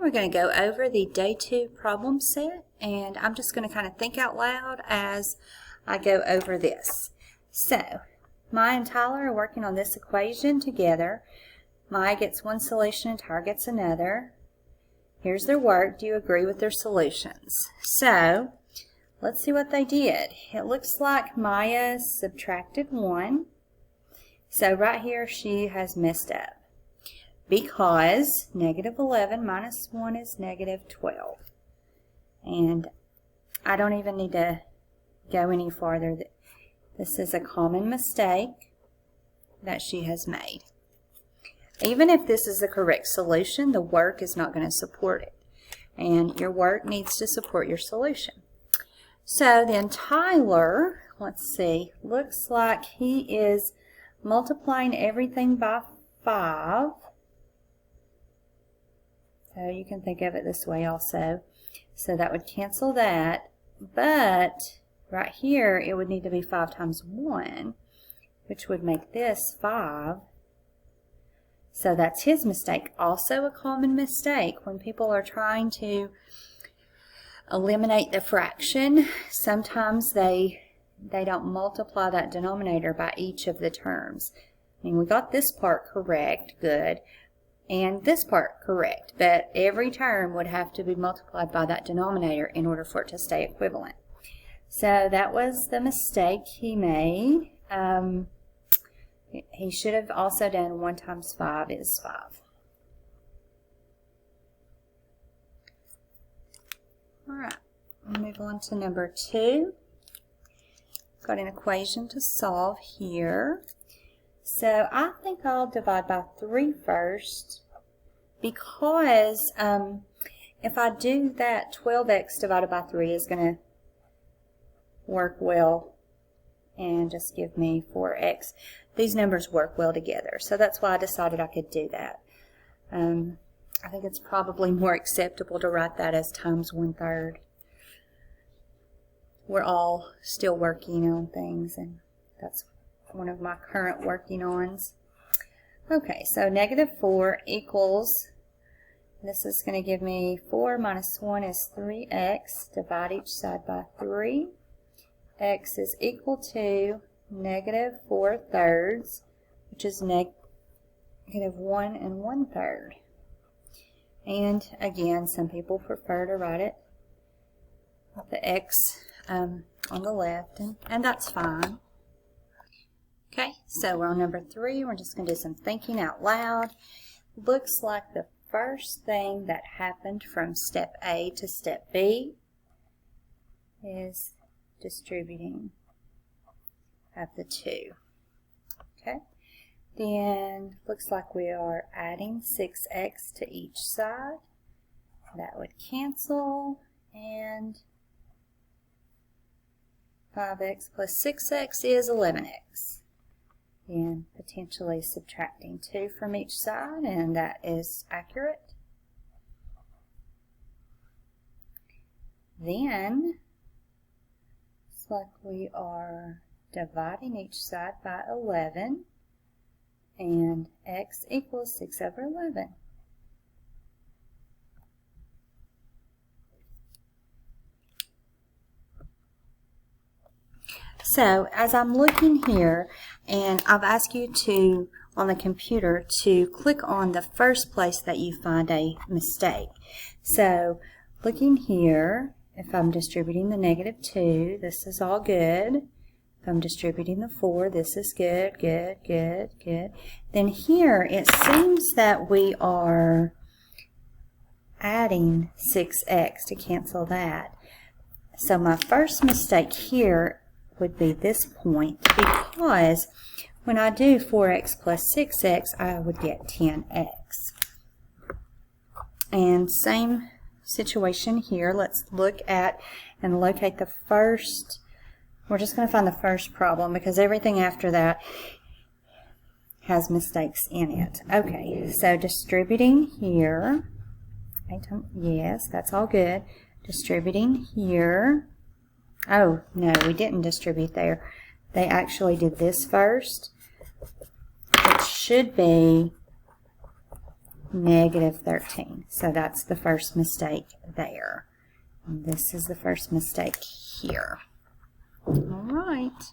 we're going to go over the day 2 problem set, and I'm just going to kind of think out loud as I go over this. So, Maya and Tyler are working on this equation together. Maya gets one solution and Tyler gets another. Here's their work. Do you agree with their solutions? So, let's see what they did. It looks like Maya subtracted 1. So right here she has messed up, because negative 11 minus 1 is negative 12. And I don't even need to go any farther. This is a common mistake that she has made. Even if this is the correct solution, the work is not going to support it. And your work needs to support your solution. So then Tyler, let's see, looks like he is multiplying everything by 5. So you can think of it this way also. So that would cancel that. But right here, it would need to be 5 times 1, which would make this 5. So that's his mistake. Also a common mistake when people are trying to eliminate the fraction. Sometimes they don't multiply that denominator by each of the terms. I mean, we got this part correct, good, and this part correct, but every term would have to be multiplied by that denominator in order for it to stay equivalent. So that was the mistake he made. He should have also done 1 times 5 is 5. Alright, we'll move on to number 2. Got an equation to solve here. So I think I'll divide by 3 first, because if I do that, 12x divided by 3 is going to work well and just give me 4x. These numbers work well together, so that's why I decided I could do that. I think it's probably more acceptable to write that as times 1/3. We're all still working on things, and that's one of my current working ons. Okay, so negative 4 equals, this is going to give me 4 minus 1 is 3x. Divide each side by 3. X is equal to negative 4/3, which is negative 1 1/3. And again, some people prefer to write it with the x on the left, and that's fine. Okay, so we're on number 3. We're just going to do some thinking out loud. Looks like the first thing that happened from step A to step B is distributing of the 2. Okay, then looks like we are adding 6x to each side. That would cancel, and 5x plus 6x is 11x. And potentially subtracting 2 from each side, and that is accurate. Then, looks like we are dividing each side by 11, and x equals 6/11. So, as I'm looking here, and I've asked you to, on the computer, to click on the first place that you find a mistake. So, looking here, if I'm distributing the negative 2, this is all good. If I'm distributing the 4, this is good, good, good, good. Then here, it seems that we are adding 6x to cancel that. So my first mistake here would be this point, because when I do 4x plus 6x, I would get 10x. And same situation here. Let's look at and locate the first. We're just going to find the first problem, because everything after that has mistakes in it. Okay, so distributing here. Yes, that's all good. Distributing here. Oh, no, we didn't distribute there. They actually did this first. It should be negative 13. So that's the first mistake there. And this is the first mistake here. All right.